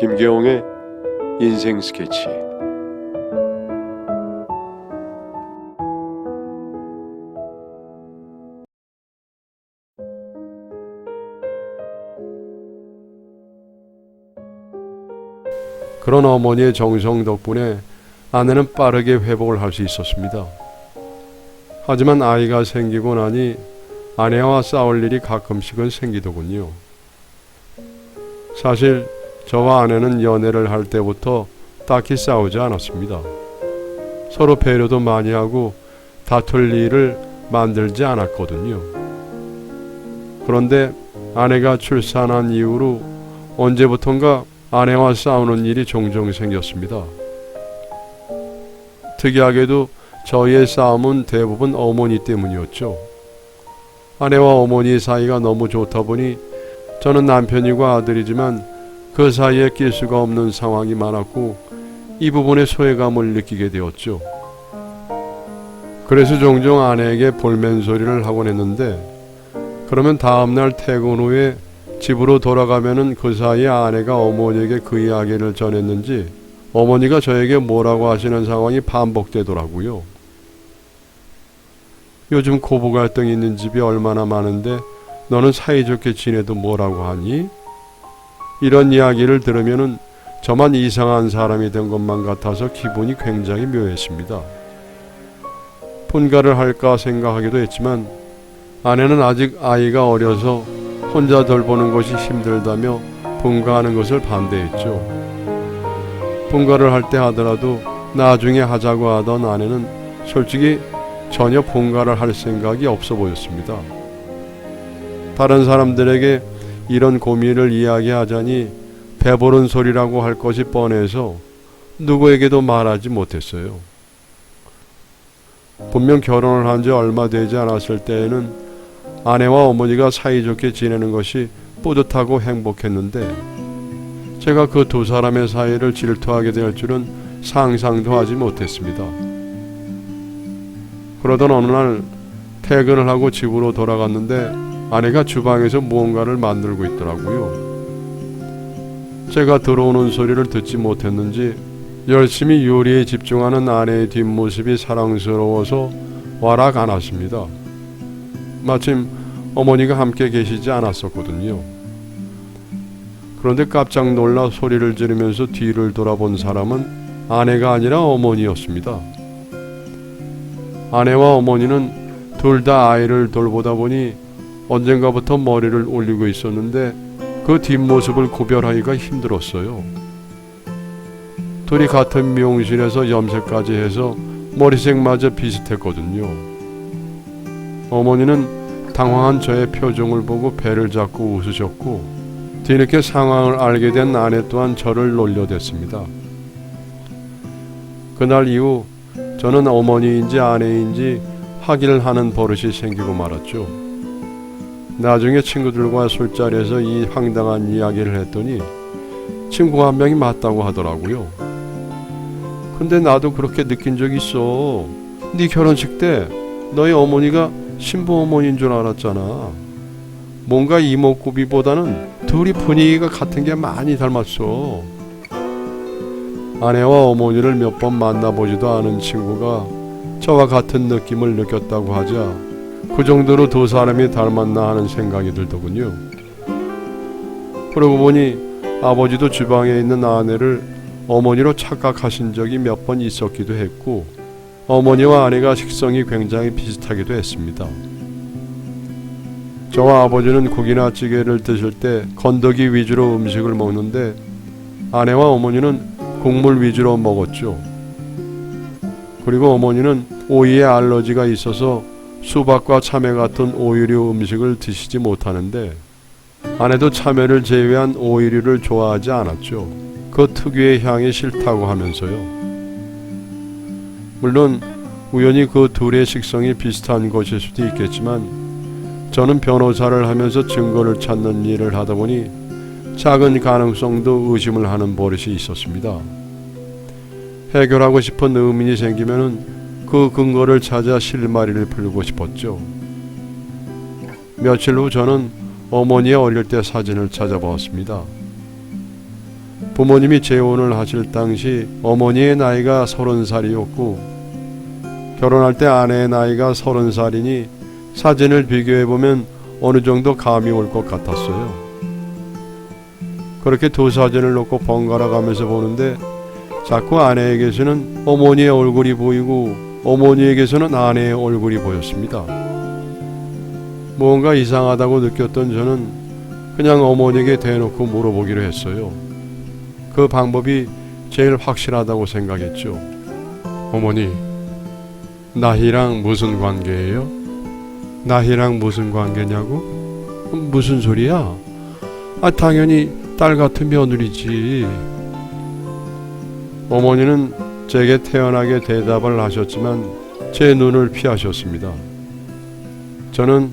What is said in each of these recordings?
김계홍의 인생 스케치. 그런 어머니의 정성 덕분에 아내는 빠르게 회복을 할 수 있었습니다. 하지만 아이가 생기고 나니 아내와 싸울 일이 가끔씩은 생기더군요. 사실 저와 아내는 연애를 할 때부터 딱히 싸우지 않았습니다. 서로 배려도 많이 하고 다툴 일을 만들지 않았거든요. 그런데 아내가 출산한 이후로 언제부턴가 아내와 싸우는 일이 종종 생겼습니다. 특이하게도 저희의 싸움은 대부분 어머니 때문이었죠. 아내와 어머니 사이가 너무 좋다 보니 저는 남편이고 아들이지만 그 사이에 낄 수가 없는 상황이 많았고 이 부분에 소외감을 느끼게 되었죠. 그래서 종종 아내에게 볼멘 소리를 하곤 했는데 그러면 다음날 퇴근 후에 집으로 돌아가면은 그 사이에 아내가 어머니에게 그 이야기를 전했는지 어머니가 저에게 뭐라고 하시는 상황이 반복되더라고요. 요즘 고부 갈등이 있는 집이 얼마나 많은데 너는 사이좋게 지내도 뭐라고 하니? 이런 이야기를 들으면은 저만 이상한 사람이 된 것만 같아서 기분이 굉장히 묘했습니다. 분가를 할까 생각하기도 했지만 아내는 아직 아이가 어려서 혼자 돌보는 것이 힘들다며 분가하는 것을 반대했죠. 분가를 할 때 하더라도 나중에 하자고 하던 아내는 솔직히 전혀 분가를 할 생각이 없어 보였습니다. 다른 사람들에게 이런 고민을 이야기하자니 배부른 소리라고 할 것이 뻔해서 누구에게도 말하지 못했어요. 분명 결혼을 한 지 얼마 되지 않았을 때에는 아내와 어머니가 사이좋게 지내는 것이 뿌듯하고 행복했는데 제가 그 두 사람의 사이를 질투하게 될 줄은 상상도 하지 못했습니다. 그러던 어느 날 퇴근을 하고 집으로 돌아갔는데 아내가 주방에서 무언가를 만들고 있더라고요. 제가 들어오는 소리를 듣지 못했는지 열심히 요리에 집중하는 아내의 뒷모습이 사랑스러워서 와락 안 왔습니다. 마침 어머니가 함께 계시지 않았었거든요. 그런데 깜짝 놀라 소리를 지르면서 뒤를 돌아본 사람은 아내가 아니라 어머니였습니다. 아내와 어머니는 둘 다 아이를 돌보다 보니 언젠가부터 머리를 올리고 있었는데 그 뒷모습을 구별하기가 힘들었어요. 둘이 같은 미용실에서 염색까지 해서 머리색마저 비슷했거든요. 어머니는 당황한 저의 표정을 보고 배를 잡고 웃으셨고 뒤늦게 상황을 알게 된 아내 또한 저를 놀려댔습니다. 그날 이후 저는 어머니인지 아내인지 확인을 하는 버릇이 생기고 말았죠. 나중에 친구들과 술자리에서 이 황당한 이야기를 했더니 친구 한 명이 맞다고 하더라고요. 근데 나도 그렇게 느낀 적이 있어. 네 결혼식 때 너희 어머니가 신부 어머니인 줄 알았잖아. 뭔가 이목구비보다는 둘이 분위기가 같은 게 많이 닮았어. 아내와 어머니를 몇 번 만나보지도 않은 친구가 저와 같은 느낌을 느꼈다고 하자 그 정도로 두 사람이 닮았나 하는 생각이 들더군요. 그러고 보니 아버지도 주방에 있는 아내를 어머니로 착각하신 적이 몇 번 있었기도 했고 어머니와 아내가 식성이 굉장히 비슷하기도 했습니다. 저와 아버지는 국이나 찌개를 드실 때 건더기 위주로 음식을 먹는데 아내와 어머니는 국물 위주로 먹었죠. 그리고 어머니는 오이에 알러지가 있어서 수박과 참외 같은 오이류 음식을 드시지 못하는데 아내도 참외를 제외한 오이류를 좋아하지 않았죠. 그 특유의 향이 싫다고 하면서요. 물론 우연히 그 둘의 식성이 비슷한 것일 수도 있겠지만 저는 변호사를 하면서 증거를 찾는 일을 하다 보니 작은 가능성도 의심을 하는 버릇이 있었습니다. 해결하고 싶은 의문이 생기면은 그 근거를 찾아 실마리를 풀고 싶었죠. 며칠 후 저는 어머니의 어릴 때 사진을 찾아보았습니다. 부모님이 재혼을 하실 당시 어머니의 나이가 30살이었고 결혼할 때 아내의 나이가 30살이니 사진을 비교해보면 어느 정도 감이 올 것 같았어요. 그렇게 두 사진을 놓고 번갈아 가면서 보는데 자꾸 아내에게서는 어머니의 얼굴이 보이고 어머니에게서는 아내의 얼굴이 보였습니다. 뭔가 이상하다고 느꼈던 저는 그냥 어머니에게 대놓고 물어보기로 했어요. 그 방법이 제일 확실하다고 생각했죠. 어머니, 나희랑 무슨 관계예요? 나희랑 무슨 관계냐고? 무슨 소리야? 당연히 딸 같은 며느리지. 어머니는 제게 태연하게 대답을 하셨지만 제 눈을 피하셨습니다. 저는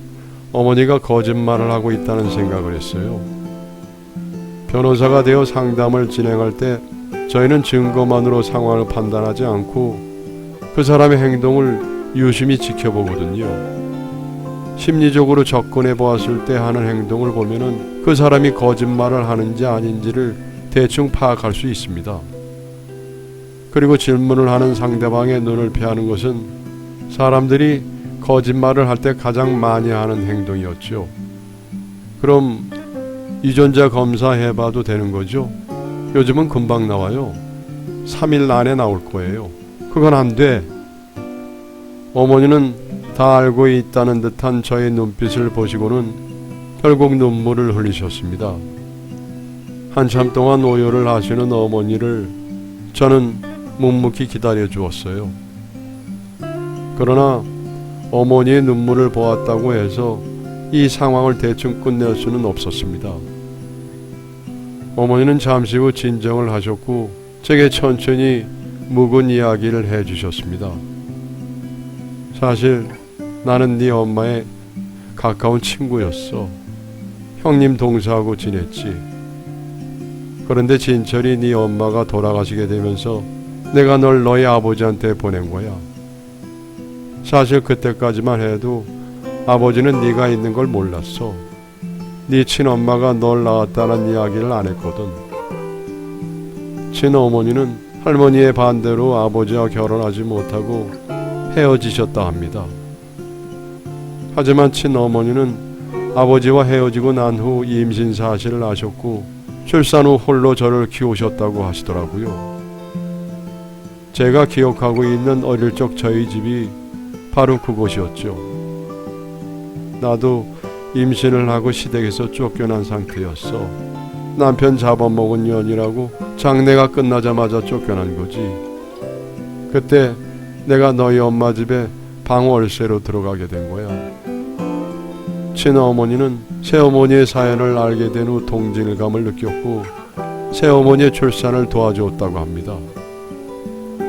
어머니가 거짓말을 하고 있다는 생각을 했어요. 변호사가 되어 상담을 진행할 때 저희는 증거만으로 상황을 판단하지 않고 그 사람의 행동을 유심히 지켜보거든요. 심리적으로 접근해 보았을 때 하는 행동을 보면은 그 사람이 거짓말을 하는지 아닌지를 대충 파악할 수 있습니다. 그리고 질문을 하는 상대방의 눈을 피하는 것은 사람들이 거짓말을 할 때 가장 많이 하는 행동이었죠. 그럼 유전자 검사해봐도 되는 거죠? 요즘은 금방 나와요. 3일 안에 나올 거예요. 그건 안 돼. 어머니는 다 알고 있다는 듯한 저의 눈빛을 보시고는 결국 눈물을 흘리셨습니다. 한참 동안 오열을 하시는 어머니를 저는 묵묵히 기다려 주었어요. 그러나 어머니의 눈물을 보았다고 해서 이 상황을 대충 끝낼 수는 없었습니다. 어머니는 잠시 후 진정을 하셨고 제게 천천히 묵은 이야기를 해주셨습니다. 사실 나는 네 엄마의 가까운 친구였어. 형님 동서하고 지냈지. 그런데 진철이 네 엄마가 돌아가시게 되면서 내가 널 너희 아버지한테 보낸 거야. 사실 그때까지만 해도 아버지는 네가 있는 걸 몰랐어. 네 친엄마가 널 낳았다는 이야기를 안 했거든. 친어머니는 할머니의 반대로 아버지와 결혼하지 못하고 헤어지셨다 합니다. 하지만 친어머니는 아버지와 헤어지고 난 후 임신 사실을 아셨고 출산 후 홀로 저를 키우셨다고 하시더라고요. 제가 기억하고 있는 어릴 적 저희 집이 바로 그곳이었죠. 나도 임신을 하고 시댁에서 쫓겨난 상태였어. 남편 잡아먹은 년이라고 장례가 끝나자마자 쫓겨난 거지. 그때 내가 너희 엄마 집에 방월세로 들어가게 된 거야. 친어머니는 새어머니의 사연을 알게 된 후 동질감을 느꼈고 새어머니의 출산을 도와주었다고 합니다.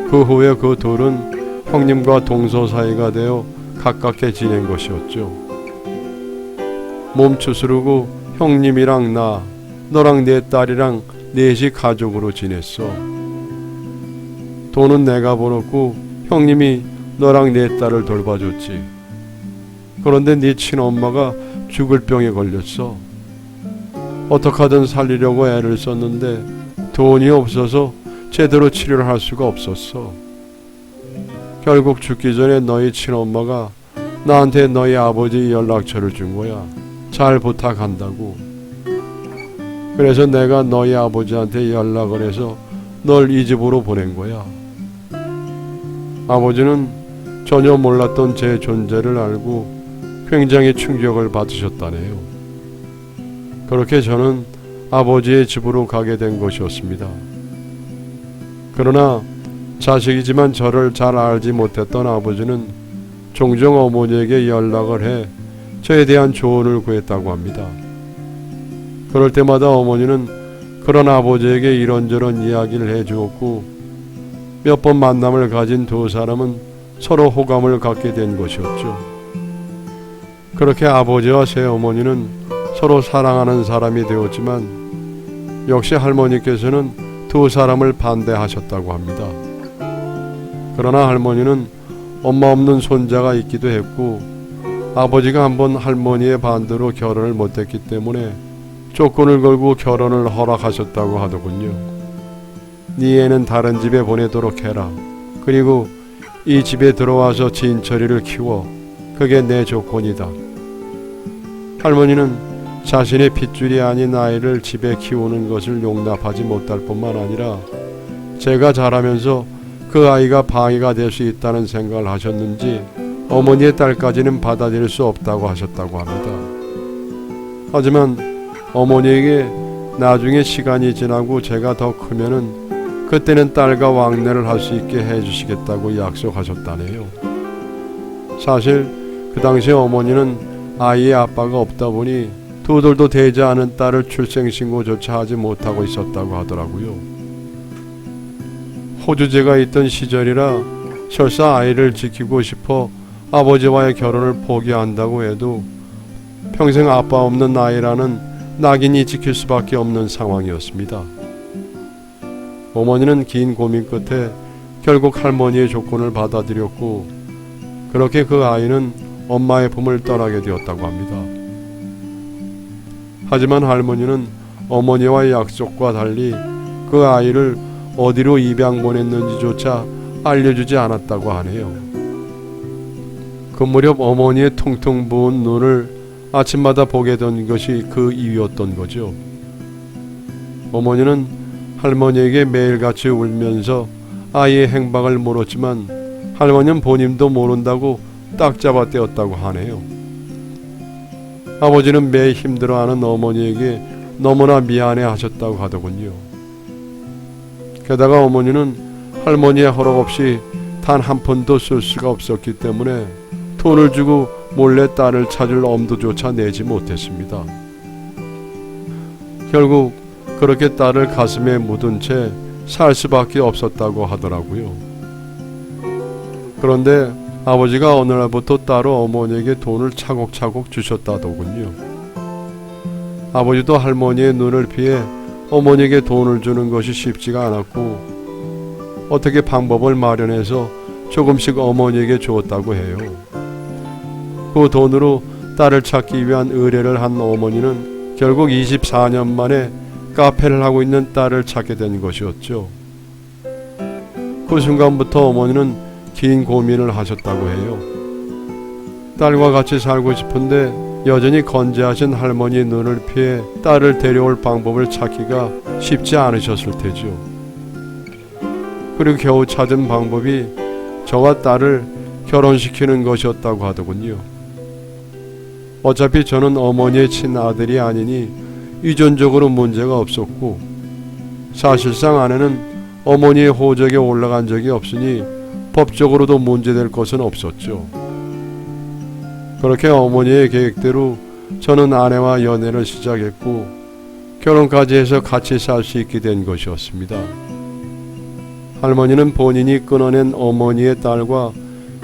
그 후에 그 둘은 형님과 동서 사이가 되어 가깝게 지낸 것이었죠. 몸 추스르고 형님이랑 나, 너랑 내 딸이랑 넷이 가족으로 지냈어. 돈은 내가 벌었고 형님이 너랑 내 딸을 돌봐줬지. 그런데 네 친엄마가 죽을 병에 걸렸어. 어떻게든 살리려고 애를 썼는데 돈이 없어서 제대로 치료를 할 수가 없었어. 결국 죽기 전에 너희 친엄마가 나한테 너희 아버지 연락처를 준 거야. 잘 부탁한다고. 그래서 내가 너희 아버지한테 연락을 해서 널 이 집으로 보낸 거야. 아버지는 전혀 몰랐던 제 존재를 알고 굉장히 충격을 받으셨다네요. 그렇게 저는 아버지의 집으로 가게 된 것이었습니다. 그러나 자식이지만 저를 잘 알지 못했던 아버지는 종종 어머니에게 연락을 해 저에 대한 조언을 구했다고 합니다. 그럴 때마다 어머니는 그런 아버지에게 이런저런 이야기를 해주었고 몇 번 만남을 가진 두 사람은 서로 호감을 갖게 된 것이었죠. 그렇게 아버지와 새어머니는 서로 사랑하는 사람이 되었지만 역시 할머니께서는 두 사람을 반대하셨다고 합니다. 그러나 할머니는 엄마 없는 손자가 있기도 했고 아버지가 한번 할머니의 반대로 결혼을 못했기 때문에 조건을 걸고 결혼을 허락하셨다고 하더군요. 네 애는 다른 집에 보내도록 해라. 그리고 이 집에 들어와서 진철이를 키워. 그게 내 조건이다. 할머니는 자신의 핏줄이 아닌 아이를 집에 키우는 것을 용납하지 못할 뿐만 아니라 제가 자라면서 그 아이가 방해가 될 수 있다는 생각을 하셨는지 어머니의 딸까지는 받아들일 수 없다고 하셨다고 합니다. 하지만 어머니에게 나중에 시간이 지나고 제가 더 크면은 그때는 딸과 왕래를 할 수 있게 해주시겠다고 약속하셨다네요. 사실 그 당시 어머니는 아이의 아빠가 없다 보니 두 돌도 되지 않은 딸을 출생신고조차 하지 못하고 있었다고 하더라고요. 호주제가 있던 시절이라 설사 아이를 지키고 싶어 아버지와의 결혼을 포기한다고 해도 평생 아빠 없는 아이라는 낙인이 찍힐 수밖에 없는 상황이었습니다. 어머니는 긴 고민 끝에 결국 할머니의 조건을 받아들였고 그렇게 그 아이는 엄마의 품을 떠나게 되었다고 합니다. 하지만 할머니는 어머니와의 약속과 달리 그 아이를 어디로 입양 보냈는지조차 알려주지 않았다고 하네요. 그 무렵 어머니의 퉁퉁 부은 눈을 아침마다 보게 된 것이 그 이유였던 거죠. 어머니는 할머니에게 매일같이 울면서 아이의 행방을 물었지만 할머니는 본인도 모른다고 딱 잡아 떼었다고 하네요. 아버지는 매일 힘들어하는 어머니에게 너무나 미안해 하셨다고 하더군요. 게다가 어머니는 할머니의 허락 없이 단 한 푼도 쓸 수가 없었기 때문에 돈을 주고 몰래 딸을 찾을 엄두조차 내지 못했습니다. 결국 그렇게 딸을 가슴에 묻은 채 살 수밖에 없었다고 하더라고요. 그런데 아버지가 어느 날부터 따로 어머니에게 돈을 차곡차곡 주셨다더군요. 아버지도 할머니의 눈을 피해 어머니에게 돈을 주는 것이 쉽지가 않았고 어떻게 방법을 마련해서 조금씩 어머니에게 주었다고 해요. 그 돈으로 딸을 찾기 위한 의뢰를 한 어머니는 결국 24년 만에 카페를 하고 있는 딸을 찾게 된 것이었죠. 그 순간부터 어머니는 긴 고민을 하셨다고 해요. 딸과 같이 살고 싶은데 여전히 건재하신 할머니 눈을 피해 딸을 데려올 방법을 찾기가 쉽지 않으셨을 테죠. 그리고 겨우 찾은 방법이 저와 딸을 결혼시키는 것이었다고 하더군요. 어차피 저는 어머니의 친아들이 아니니 유전적으로 문제가 없었고 사실상 아내는 어머니의 호적에 올라간 적이 없으니 법적으로도 문제될 것은 없었죠. 그렇게 어머니의 계획대로 저는 아내와 연애를 시작했고 결혼까지 해서 같이 살 수 있게 된 것이었습니다. 할머니는 본인이 끊어낸 어머니의 딸과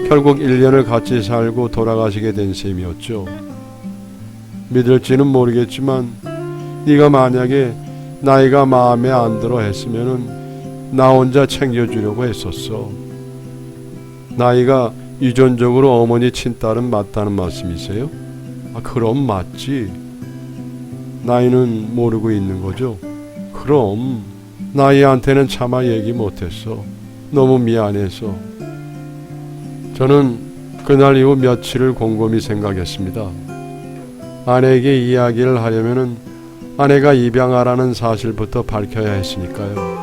결국 1년을 같이 살고 돌아가시게 된 셈이었죠. 믿을지는 모르겠지만 네가 만약에 나이가 마음에 안 들어 했으면은 나 혼자 챙겨주려고 했었어. 나이가 유전적으로 어머니 친딸은 맞다는 말씀이세요? 그럼 맞지. 나이는 모르고 있는 거죠? 그럼 나이한테는 차마 얘기 못했어. 너무 미안해서. 저는 그날 이후 며칠을 곰곰이 생각했습니다. 아내에게 이야기를 하려면은 아내가 입양하라는 사실부터 밝혀야 했으니까요.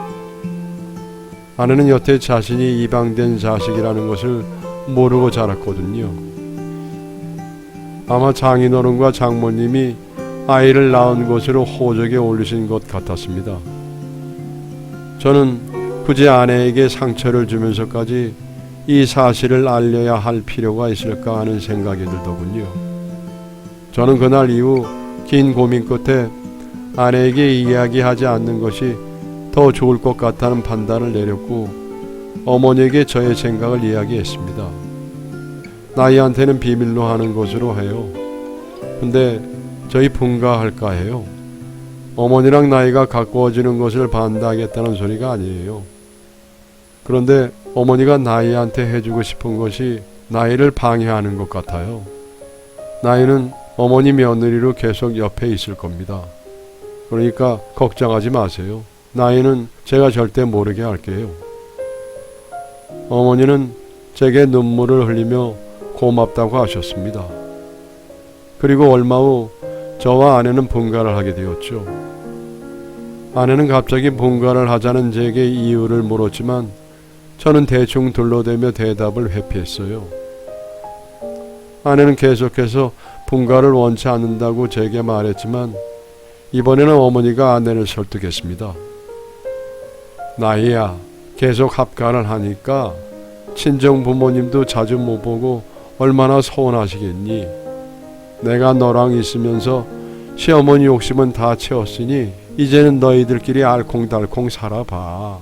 아내는 여태 자신이 입양된 자식이라는 것을 모르고 자랐거든요. 아마 장인어른과 장모님이 아이를 낳은 것으로 호적에 올리신 것 같았습니다. 저는 굳이 아내에게 상처를 주면서까지 이 사실을 알려야 할 필요가 있을까 하는 생각이 들더군요. 저는 그날 이후 긴 고민 끝에 아내에게 이야기하지 않는 것이 더 좋을 것 같다는 판단을 내렸고 어머니에게 저의 생각을 이야기했습니다. 나이한테는 비밀로 하는 것으로 해요. 근데 저희 분가할까 해요. 어머니랑 나이가 가까워지는 것을 반대하겠다는 소리가 아니에요. 그런데 어머니가 나이한테 해주고 싶은 것이 나이를 방해하는 것 같아요. 나이는 어머니 며느리로 계속 옆에 있을 겁니다. 그러니까 걱정하지 마세요. 나이는 제가 절대 모르게 할게요. 어머니는 제게 눈물을 흘리며 고맙다고 하셨습니다. 그리고 얼마 후 저와 아내는 분가를 하게 되었죠. 아내는 갑자기 분가를 하자는 제게 이유를 물었지만 저는 대충 둘러대며 대답을 회피했어요. 아내는 계속해서 분가를 원치 않는다고 제게 말했지만 이번에는 어머니가 아내를 설득했습니다. 나이야, 계속 합가를 하니까 친정 부모님도 자주 못 보고 얼마나 서운하시겠니? 내가 너랑 있으면서 시어머니 욕심은 다 채웠으니 이제는 너희들끼리 알콩달콩 살아봐.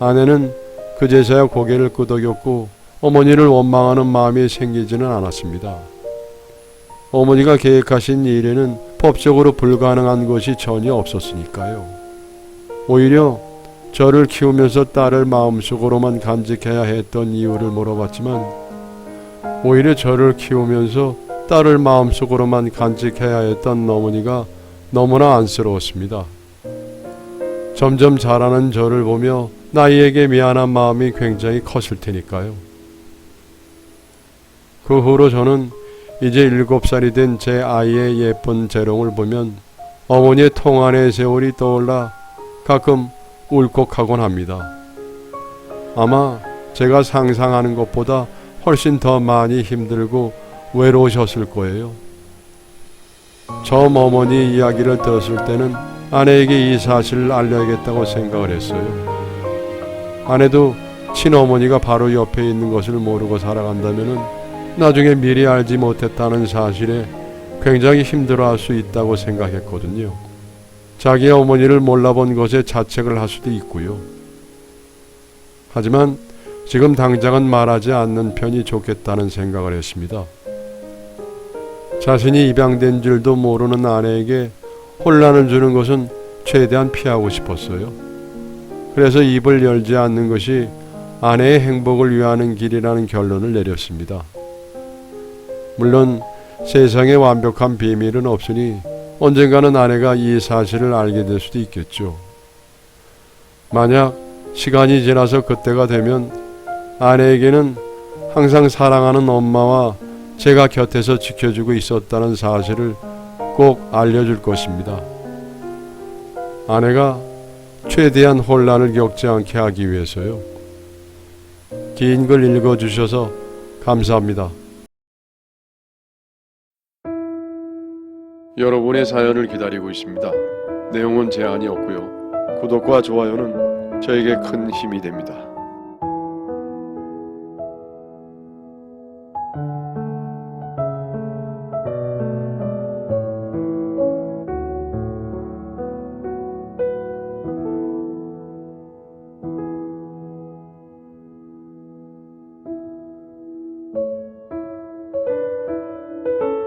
아내는 그제서야 고개를 끄덕였고 어머니를 원망하는 마음이 생기지는 않았습니다. 어머니가 계획하신 일에는 법적으로 불가능한 것이 전혀 없었으니까요. 오히려 저를 키우면서 딸을 마음속으로만 간직해야 했던 이유를 물어봤지만 오히려 저를 키우면서 딸을 마음속으로만 간직해야 했던 어머니가 너무나 안쓰러웠습니다. 점점 자라는 저를 보며 나이에게 미안한 마음이 굉장히 컸을 테니까요. 그 후로 저는 이제 7살이 된 제 아이의 예쁜 재롱을 보면 어머니의 통안의 세월이 떠올라 가끔 울컥하곤 합니다. 아마 제가 상상하는 것보다 훨씬 더 많이 힘들고 외로우셨을 거예요. 처음 어머니 이야기를 들었을 때는 아내에게 이 사실을 알려야겠다고 생각을 했어요. 아내도 친어머니가 바로 옆에 있는 것을 모르고 살아간다면 나중에 미리 알지 못했다는 사실에 굉장히 힘들어할 수 있다고 생각했거든요. 자기 어머니를 몰라본 것에 자책을 할 수도 있고요. 하지만 지금 당장은 말하지 않는 편이 좋겠다는 생각을 했습니다. 자신이 입양된 줄도 모르는 아내에게 혼란을 주는 것은 최대한 피하고 싶었어요. 그래서 입을 열지 않는 것이 아내의 행복을 위하는 길이라는 결론을 내렸습니다. 물론 세상에 완벽한 비밀은 없으니 언젠가는 아내가 이 사실을 알게 될 수도 있겠죠. 만약 시간이 지나서 그때가 되면 아내에게는 항상 사랑하는 엄마와 제가 곁에서 지켜주고 있었다는 사실을 꼭 알려줄 것입니다. 아내가 최대한 혼란을 겪지 않게 하기 위해서요. 긴 글 읽어주셔서 감사합니다. 여러분의 사연을 기다리고 있습니다. 내용은 제한이 없고요. 구독과 좋아요는 저에게 큰 힘이 됩니다.